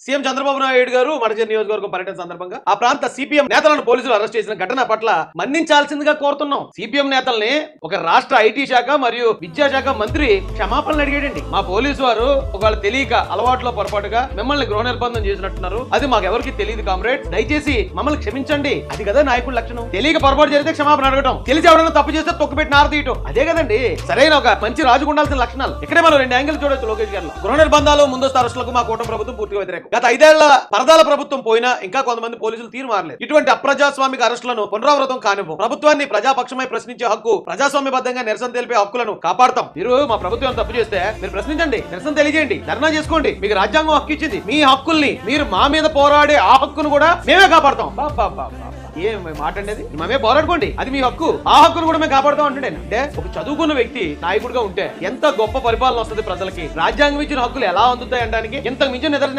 CM Chandrababu Naidu గారు మడచేరు నియోజకవర్గం పర్యటన సందర్భంగా ఆ ప్రాంత సిపిఎం నేతలను పోలీసులు అరెస్ట్ చేసిన ఘటన పట్ల మన్నించాల్సిందిగా కోరుతున్నాం. సిపిఎం నేతల్ని ఒక రాష్ట్ర ఐటీ శాఖ మరియు విద్యాశాఖ మంత్రి క్షమాపణలు అడిగాడండి. మా పోలీసు వారు ఒకవేళ తెలియక అలవాట్లో పొరపాటుగా మిమ్మల్ని గృహ నిర్బంధం చేసినట్టున్నారు, అది మాకెవరికి తెలియదు కామ్రేడ్, దయచేసి మమ్మల్ని క్షమించండి. అది కదా నాయకుల లక్షణం. తెలియక పొరపాటు జరిగితే క్షమాపణ అడగటం, తెలిసి ఎవరైనా తప్పు చేస్తే తొక్కుపెట్టి నారదీయటం, అదే కదండి సరైన ఒక మంచి రాజుకు ఉండాల్సిన లక్షణాలు. ఇక్కడే మనం రెండు యాంగిల్ చూడొచ్చు లోకేష్ గారు. గృహ నిర్బంధాలు, ముందస్తు అరెస్టులకు మా కూటమి ప్రభుత్వం పూర్తిగా వ్యతిరేకం. గత 5 ఏళ్ల పరదాల ప్రభుత్వం పోయినా ఇంకా కొంతమంది పోలీసులు తీరు మారలేదు. ఇటువంటి అప్రజాస్వామిక అరెస్టులను పునరావృతం కానివ్వం. ప్రభుత్వాన్ని ప్రజాపక్షమై ప్రశ్నించే హక్కు, ప్రజాస్వామ్యబద్ధంగా నిరసన తెలిపే హక్కులను కాపాడతాం. మీరు మా ప్రభుత్వం తప్పు చేస్తే మీరు ప్రశ్నించండి, నిరసన తెలియజేయండి, ధర్నా చేసుకోండి. మీకు రాజ్యాంగం హక్కు ఇచ్చింది. మీ హక్కుల్ని, మీరు మా మీద పోరాడే ఆ హక్కును కూడా మేమే కాపాడతాం. ఏం మాట అనేది, మేమే పోరాడుకోండి, అది మీ హక్కు, ఆ హక్కును కూడా మేము కాపాడుతాం అంటే ఒక చదువుకున్న వ్యక్తి నాయకుడిగా ఉంటే ఎంత గొప్ప పరిపాలన వస్తుంది ప్రజలకి. రాజ్యాంగం ఇచ్చిన హక్కులు ఎలా అందుతాయి అనడానికి ఇంతకు మించిన నిదర్శనం